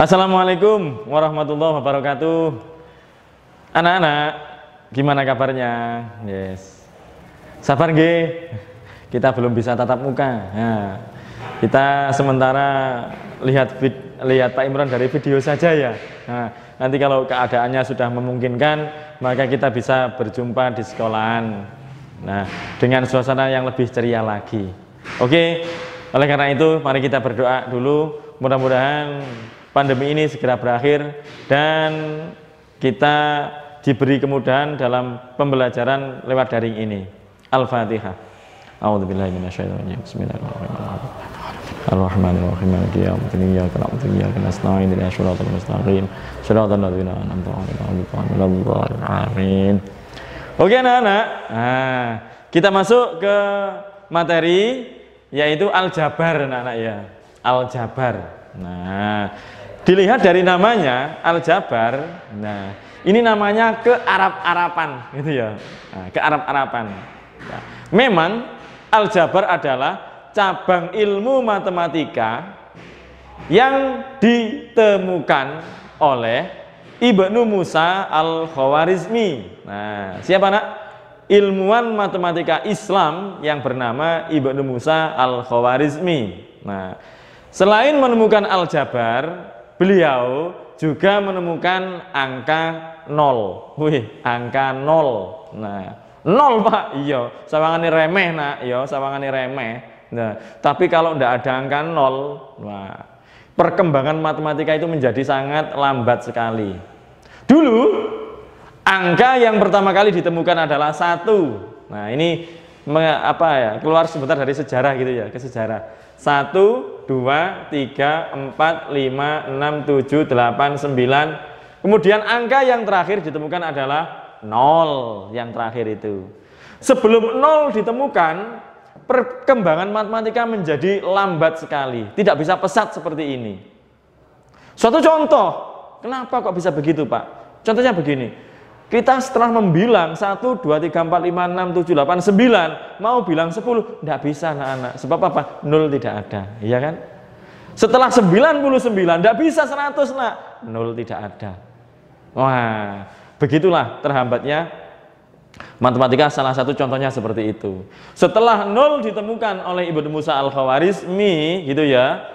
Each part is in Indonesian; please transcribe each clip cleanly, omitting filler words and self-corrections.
Assalamualaikum warahmatullahi wabarakatuh. Anak-anak, gimana kabarnya? Yes. Sabar nggih. Kita belum bisa tatap muka. Nah, kita sementara lihat Pak Imran dari video saja ya. Nah, nanti kalau keadaannya sudah memungkinkan, maka kita bisa berjumpa di sekolahan. Nah, dengan suasana yang lebih ceria lagi. Oke. Oleh karena itu, mari kita berdoa dulu. Mudah-mudahan pandemi ini segera berakhir dan kita diberi kemudahan dalam pembelajaran lewat daring ini. Al-Fatihah. A'udzubillahi minasyaitonir rajim. Bismillahirrahmanirrahim. Ar-Rahmanir-Rahim. Maliki yaumiddin. Iyyaka na'budu wa iyyaka nasta'in. Ihdinas siratal mustaqim. Shiratal ladzina an'amta 'alaihim ghairil maghdubi 'alaihim. Oke anak-anak. Nah, kita masuk ke materi yaitu Al-Jabar anak-anak ya. Al-Jabar. Nah, dilihat dari namanya Al-Jabar. Nah, ini namanya kearab-arapan gitu ya. Nah, kearab-arapan. Nah, memang Al-Jabar adalah cabang ilmu matematika yang ditemukan oleh Ibnu Musa Al-Khawarizmi. Nah, siapa nak? Ilmuwan matematika Islam yang bernama Ibnu Musa Al-Khawarizmi. Nah, selain menemukan Al-Jabar, beliau juga menemukan angka 0. Wih, angka 0. Nah, 0 Pak, iya, sawangane remeh nak, iya, sawangane remeh. Nah, tapi kalau ndak ada angka 0, wah, perkembangan matematika itu menjadi sangat lambat sekali. Dulu angka yang pertama kali ditemukan adalah 1. Nah, ini keluar sebentar dari sejarah gitu ya, ke sejarah. 1, 2, 3, 4, 5, 6, 7, 8, 9. Kemudian angka yang terakhir ditemukan adalah 0 yang terakhir itu. Sebelum 0 ditemukan, perkembangan matematika menjadi lambat sekali. Tidak bisa pesat seperti ini. Suatu contoh, kenapa kok bisa begitu Pak? Contohnya begini. Kita setelah membilang 1, 2, 3, 4, 5, 6, 7, 8, 9, mau bilang 10, tidak bisa anak-anak. Sebab apa? 0 tidak ada, iya kan? Setelah 99, tidak bisa 100 nak, 0 tidak ada. Wah, begitulah terhambatnya matematika, salah satu contohnya seperti itu. Setelah 0 ditemukan oleh Ibnu Musa Al-Khawarizmi, gitu ya,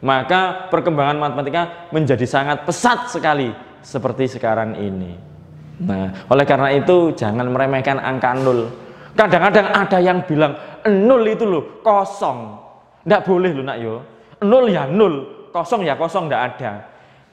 maka perkembangan matematika menjadi sangat pesat sekali seperti sekarang ini. Nah, oleh karena itu jangan meremehkan angka 0. Kadang-kadang ada yang bilang 0 itu loh kosong. Tidak boleh loh nak yo. 0 ya 0, kosong ya kosong, tidak ada.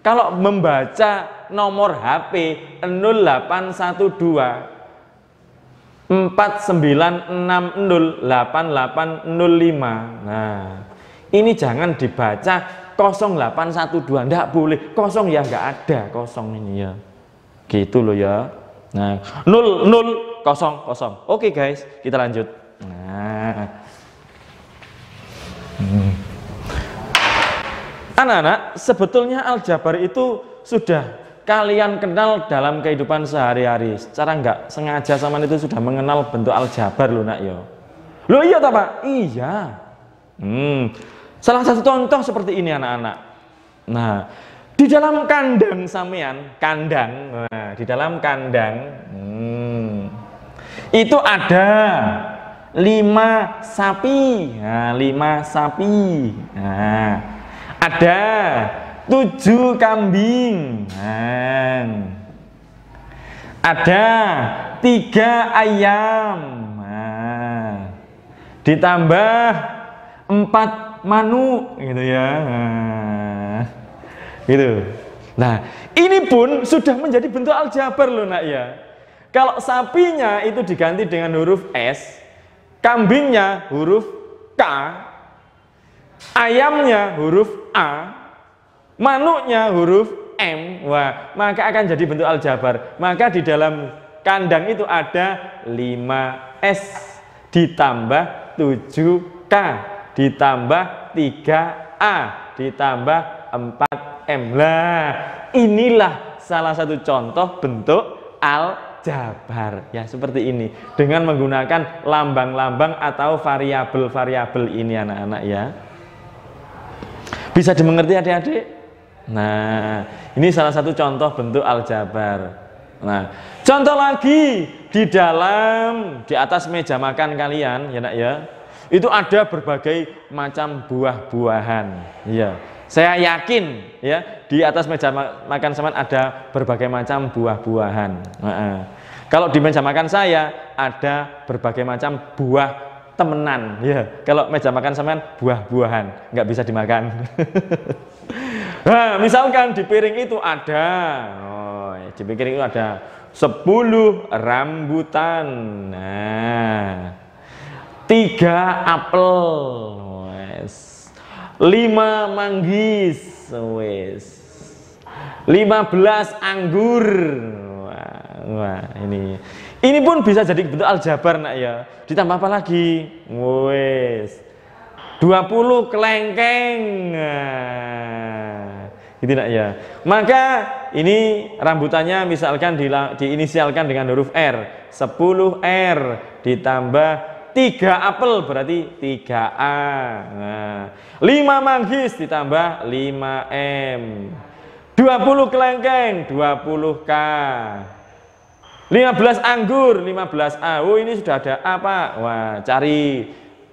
Kalau membaca nomor HP 0812 4960 8805. Nah, ini jangan dibaca 0812, tidak boleh. Kosong ya nggak ada, kosong ini ya. Gitu loh ya. Nah, 0 0 0 0. Oke guys, kita lanjut. Nah, anak-anak, sebetulnya Al-Jabar itu sudah kalian kenal dalam kehidupan sehari-hari. Secara nggak sengaja sama itu sudah mengenal bentuk Al-Jabar loh nak yo. Loh iya tak Pak? Iya. Salah satu contoh seperti ini anak-anak. Nah, di dalam kandang sampean, kandang. Nah, di dalam kandang itu ada 5 sapi. Nah, 5 sapi. Nah, ada 7 kambing. Nah, ada 3 ayam. Nah, ditambah 4 manuk gitu ya. Nah, gitu. Nah, ini pun sudah menjadi bentuk Al-Jabar loh nak ya. Kalau sapinya itu diganti dengan huruf S, kambingnya huruf K, ayamnya huruf A, manuknya huruf M, wah, maka akan jadi bentuk Al-Jabar. Maka di dalam kandang itu ada 5S ditambah 7K ditambah 3A ditambah 4M. Lah, inilah salah satu contoh bentuk Al-Jabar ya, seperti ini dengan menggunakan lambang-lambang atau variabel-variabel ini anak-anak ya. Bisa dimengerti adik-adik? Nah, ini salah satu contoh bentuk aljabar. Nah, contoh lagi di atas meja makan kalian, ya nak ya, itu ada berbagai macam buah-buahan. Ya, saya yakin ya di atas meja makan sampean ada berbagai macam buah-buahan. Kalau di meja makan saya ada berbagai macam buah temenan. Ya, kalau meja makan sampean buah-buahan nggak bisa dimakan. Nah, misalkan di piring itu ada, di piring itu ada 10 rambutan, nah, 3 apel, 5 manggis, 15 anggur. Wah, ini pun bisa jadi bentuk aljabar nak ya. Ditambah apa lagi? 20 kelengkeng. Gitu nak ya. Maka ini rambutannya misalkan diinisialkan dengan huruf R. 10 R ditambah 3 apel berarti 3A. Nah, 5 manggis ditambah 5M. 20 kelengkeng 20K. 15 anggur 15A. Oh, ini sudah ada apa? Wah, cari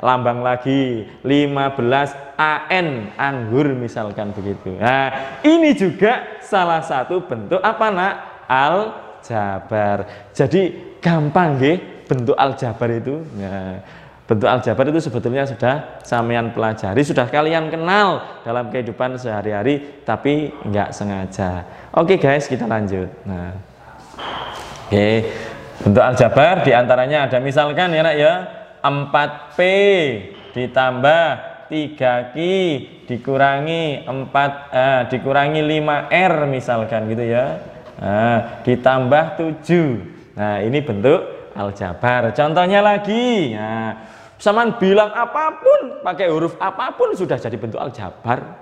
lambang lagi 15 AN anggur misalkan begitu. Nah, ini juga salah satu bentuk apa nak? Aljabar. Jadi gampang nggih bentuk aljabar itu. Nah, bentuk aljabar itu sebetulnya sudah sampean pelajari, sudah kalian kenal dalam kehidupan sehari-hari tapi nggak sengaja. Oke guys, kita lanjut. Nah, oke, bentuk aljabar diantaranya ada misalkan ya nak ya, 4P ditambah 3Q dikurangi 5R misalkan gitu ya. Nah, ditambah 7. Nah, ini bentuk aljabar. Contohnya lagi, nah, saman bilang apapun, pakai huruf apapun sudah jadi bentuk aljabar.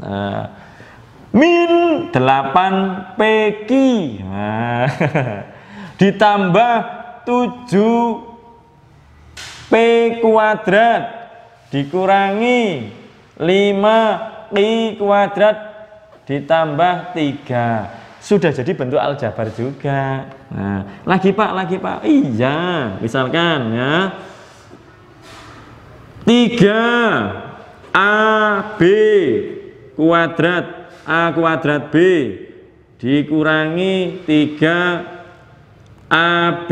Nah, min 8PQ, nah, ditambah 7P kuadrat dikurangi 5Q kuadrat ditambah 3 sudah jadi bentuk aljabar juga. Nah, lagi Pak, iya, misalkan ya 3AB kuadrat A kuadrat B dikurangi 3AB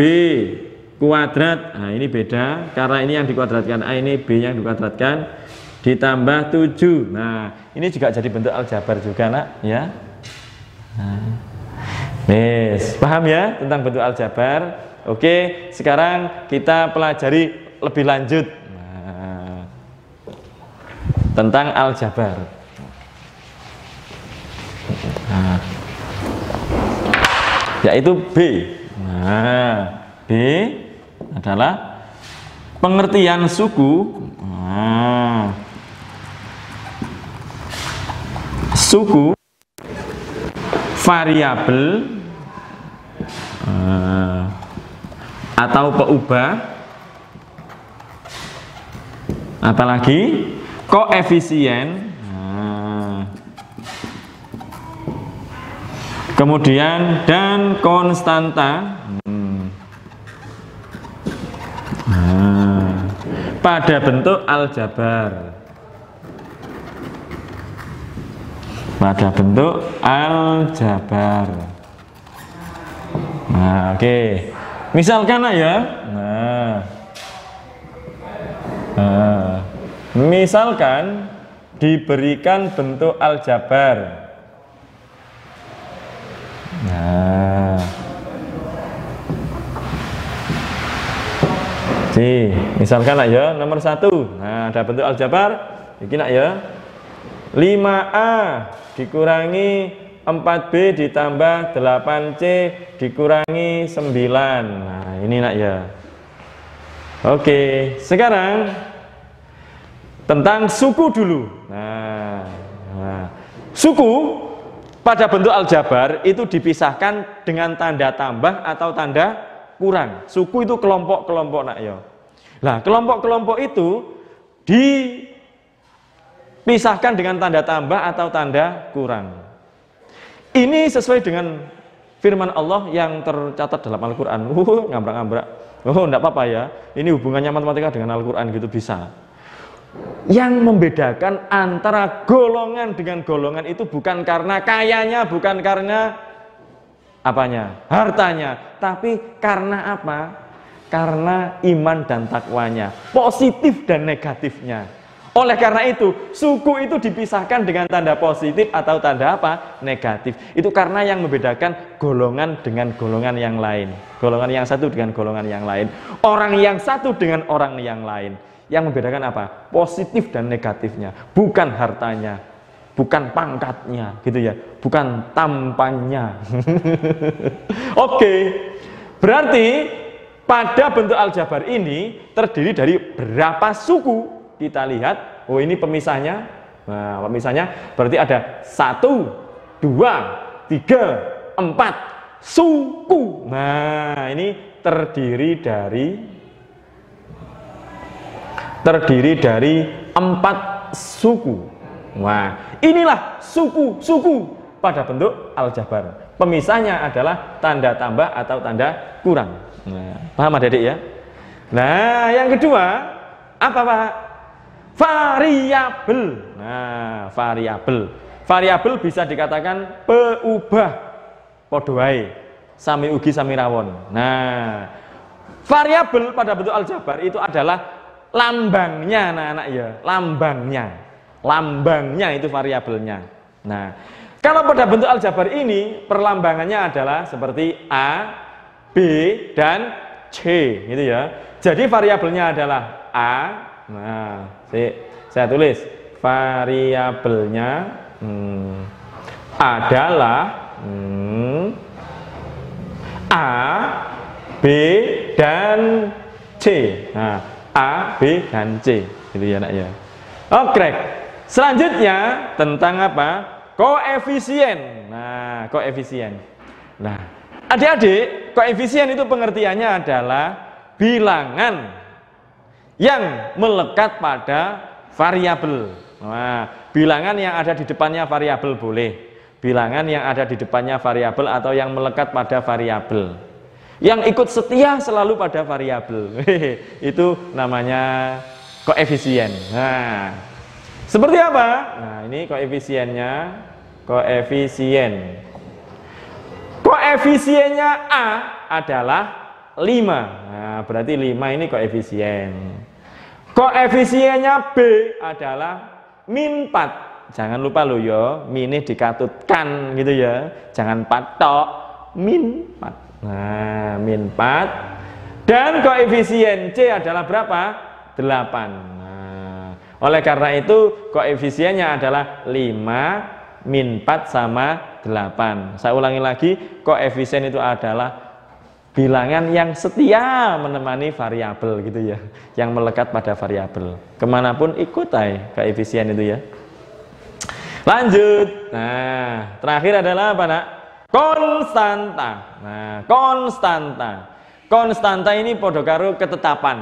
kuadrat. Nah, ini beda karena ini yang dikuadratkan A, ini B yang dikuadratkan, ditambah 7. Nah, ini juga jadi bentuk aljabar juga nak ya. Nah, paham ya tentang bentuk aljabar? Oke, sekarang kita pelajari lebih lanjut tentang aljabar. Nah, yaitu B. Nah, B adalah pengertian suku. Nah, suku variabel atau peubah, apalagi koefisien, kemudian dan konstanta pada bentuk aljabar. Pada bentuk aljabar. Nah, oke. Misalkan ya. Misalkan diberikan bentuk aljabar. Nah. Misalkan ya nomor 1. Nah, ada bentuk aljabar. Iki nak ya. 5A dikurangi 4B ditambah 8C dikurangi 9. Nah, ini nak ya. Oke, sekarang tentang suku dulu. Nah, suku pada bentuk aljabar itu dipisahkan dengan tanda tambah atau tanda kurang. Suku itu kelompok-kelompok nak ya. Nah, kelompok-kelompok itu pisahkan dengan tanda tambah atau tanda kurang. Ini sesuai dengan firman Allah yang tercatat dalam Al-Quran. Ngambrak-ngambrak. Oh, enggak apa-apa ya. Ini hubungannya matematika dengan Al-Quran gitu bisa. Yang membedakan antara golongan dengan golongan itu bukan karena kayanya, bukan karena apanya, hartanya, tapi karena apa? Karena iman dan takwanya, positif dan negatifnya. Oleh karena itu, suku itu dipisahkan dengan tanda positif atau tanda apa? Negatif. Itu karena yang membedakan golongan dengan golongan yang lain. Golongan yang satu dengan golongan yang lain. Orang yang satu dengan orang yang lain. Yang membedakan apa? Positif dan negatifnya. Bukan hartanya, bukan pangkatnya, gitu ya. Bukan tampannya. Oke. Berarti pada bentuk aljabar ini terdiri dari berapa suku? Kita lihat, oh ini pemisahnya. Nah, pemisahnya berarti ada 1, 2, 3, 4 suku. Nah, ini terdiri dari 4 suku. Wah, inilah suku-suku pada bentuk aljabar. Pemisahnya adalah tanda tambah atau tanda kurang. Nah, paham adik-adik ya? Nah, yang kedua apa Pak? Variabel. Nah, variabel. Variabel bisa dikatakan peubah. Padha wae. Sami ugi sami rawon. Nah, variabel pada bentuk aljabar itu adalah lambangnya, anak-anak ya. Lambangnya itu variabelnya. Nah, kalau pada bentuk aljabar ini perlambangannya adalah seperti A, B, dan C, gitu ya. Jadi variabelnya adalah A. Nah, saya tulis variabelnya adalah A, B, dan C. Nah, A, B, dan C, gitu ya nak ya. Oke, selanjutnya tentang apa? Koefisien. Nah, koefisien. Nah, adik-adik, koefisien itu pengertiannya adalah bilangan yang melekat pada variabel. Nah, bilangan yang ada di depannya variabel boleh. Bilangan yang ada di depannya variabel atau yang melekat pada variabel. Yang ikut setia selalu pada variabel. Itu namanya koefisien. Nah, seperti apa? Nah, ini koefisiennya. Koefisiennya A adalah 5. Nah, berarti 5 ini koefisien. Koefisiennya B adalah -4. Jangan lupa loh ya, minnya dikatutkan gitu ya. Jangan patok, -4. Nah, -4. Dan koefisien C adalah berapa? 8. Nah, oleh karena itu koefisiennya adalah 5, -4 sama 8. Saya ulangi lagi, koefisien itu adalah bilangan yang setia menemani variabel gitu ya, yang melekat pada variabel. Kemanapun ikut koefisien itu ya. Lanjut. Nah, terakhir adalah apa nak? Konstanta. Nah, konstanta ini podo karo ketetapan.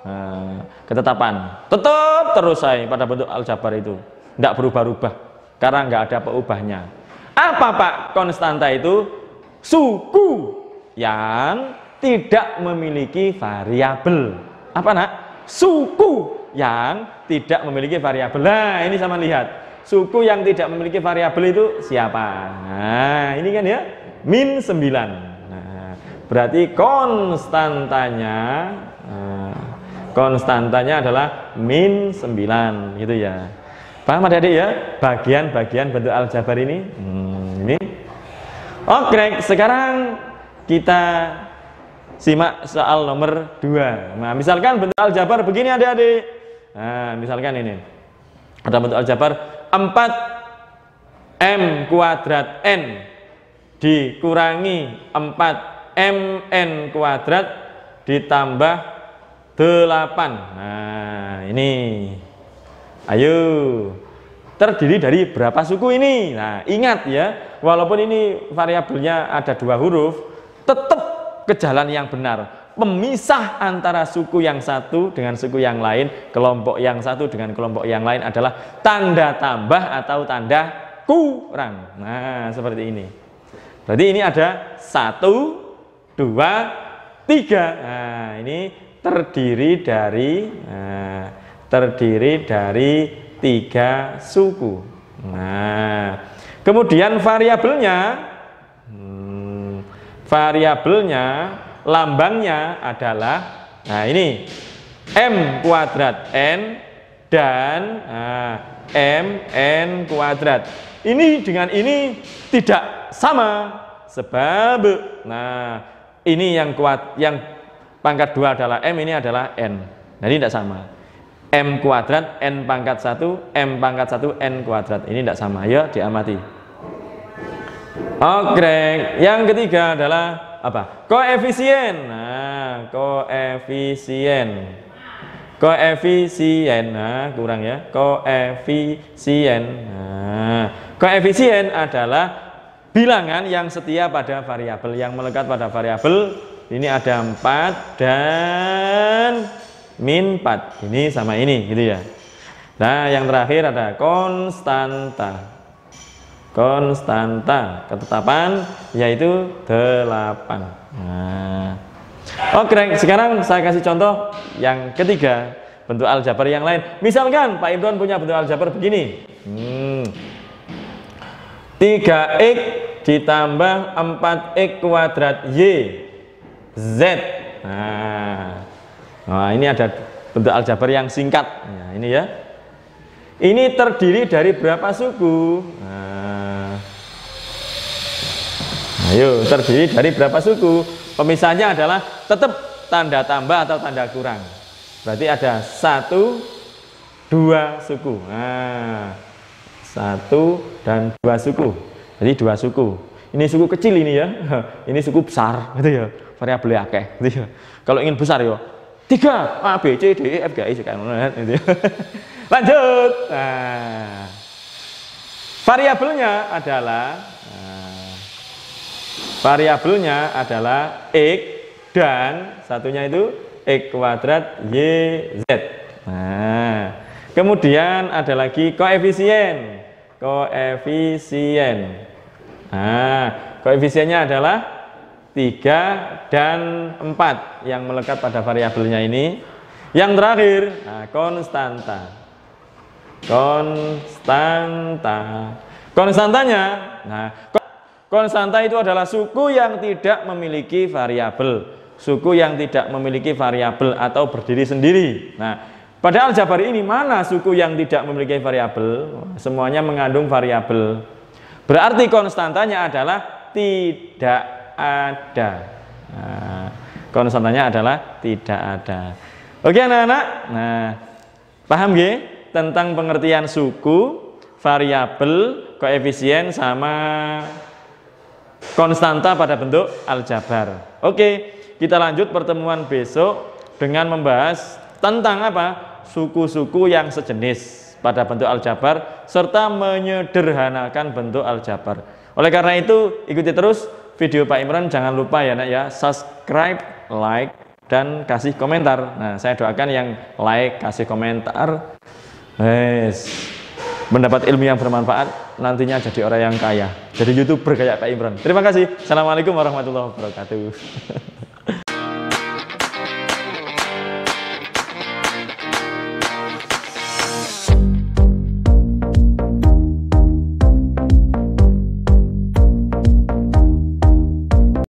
Nah, ketetapan tetap terus pada bentuk aljabar itu, tidak berubah-ubah karena nggak ada peubahnya. Apa Pak konstanta itu? Suku yang tidak memiliki variabel. Apa nak? Suku yang tidak memiliki variabel. Nah, ini sama lihat. Suku yang tidak memiliki variabel itu siapa? Nah, ini kan ya, -9. Nah, berarti konstantanya adalah -9 gitu ya. Paham adik-adik ya? Bagian-bagian bentuk aljabar ini. Ini. Oke, sekarang kita simak soal nomor 2. Nah, misalkan bentuk aljabar begini adik-adik. Nah, misalkan ini. Ada bentuk aljabar 4m² n dikurangi 4mn² ditambah 8. Nah, ini. Ayo. Terdiri dari berapa suku ini? Nah, ingat ya, walaupun ini variabelnya ada 2 huruf, tetap ke jalan yang benar. pemisah antara suku yang satu dengan suku yang lain, kelompok yang satu dengan kelompok yang lain adalah tanda tambah atau tanda kurang. Nah, seperti ini. Berarti ini ada 1, 2, 3. Nah, ini terdiri dari 3 suku. Nah, kemudian variabelnya lambangnya adalah, nah ini M kuadrat N dan MN kuadrat. Ini dengan ini tidak sama, sebab nah ini yang pangkat 2 adalah M, ini adalah N. Jadi tidak sama. M kuadrat N pangkat 1, M pangkat 1 N kuadrat. Ini tidak sama, ya diamati. Oke, yang ketiga adalah apa? Koefisien. Nah, koefisien. Nah, kurang ya. Koefisien. Nah, koefisien adalah bilangan yang setia pada variabel, yang melekat pada variabel. Ini ada 4 dan min 4. Ini sama ini, gitu ya. Nah, yang terakhir ada konstanta. Ketetapan yaitu 8. Nah. Oke, sekarang saya kasih contoh yang ketiga, bentuk aljabar yang lain. Misalkan Pak Imron punya bentuk aljabar begini. 3x ditambah 4x kuadrat y z. Nah, ini ada bentuk aljabar yang singkat. Nah, ini ya. Ini terdiri dari berapa suku? Ayo, terdiri dari berapa suku? Pemisahnya adalah tetap tanda tambah atau tanda kurang. Berarti ada 1, 2 suku. Nah, 1 dan 2 suku. Jadi 2 suku. Ini suku kecil ini ya. Ini suku besar, gitu ya. Variabelnya akeh, gitu ya. Kalau ingin besar ya 3 A B C D E F G H I J K L M N O P gitu ya. Lanjut. Nah, variabelnya adalah x dan satunya itu x kuadrat y z. Nah, kemudian ada lagi koefisien. Nah, koefisiennya adalah 3 dan 4 yang melekat pada variabelnya ini. Yang terakhir, nah, konstantanya. Nah, konstanta itu adalah suku yang tidak memiliki variabel, atau berdiri sendiri. Nah, pada aljabar ini mana suku yang tidak memiliki variabel? Semuanya mengandung variabel. Berarti konstantanya adalah tidak ada. Nah, konstantanya adalah tidak ada. Oke anak-anak. Nah, paham nggih tentang pengertian suku, variabel, koefisien sama konstanta pada bentuk aljabar. Oke, kita lanjut pertemuan besok dengan membahas tentang apa? Suku-suku yang sejenis pada bentuk aljabar serta menyederhanakan bentuk aljabar. Oleh karena itu, ikuti terus video Pak Imron. Jangan lupa ya nak ya, subscribe, like, dan kasih komentar. Nah, saya doakan yang like, kasih komentar, mendapat ilmu yang bermanfaat, nantinya jadi orang yang kaya, jadi YouTuber kayak Pak Imron. Terima kasih. Assalamualaikum warahmatullahi wabarakatuh.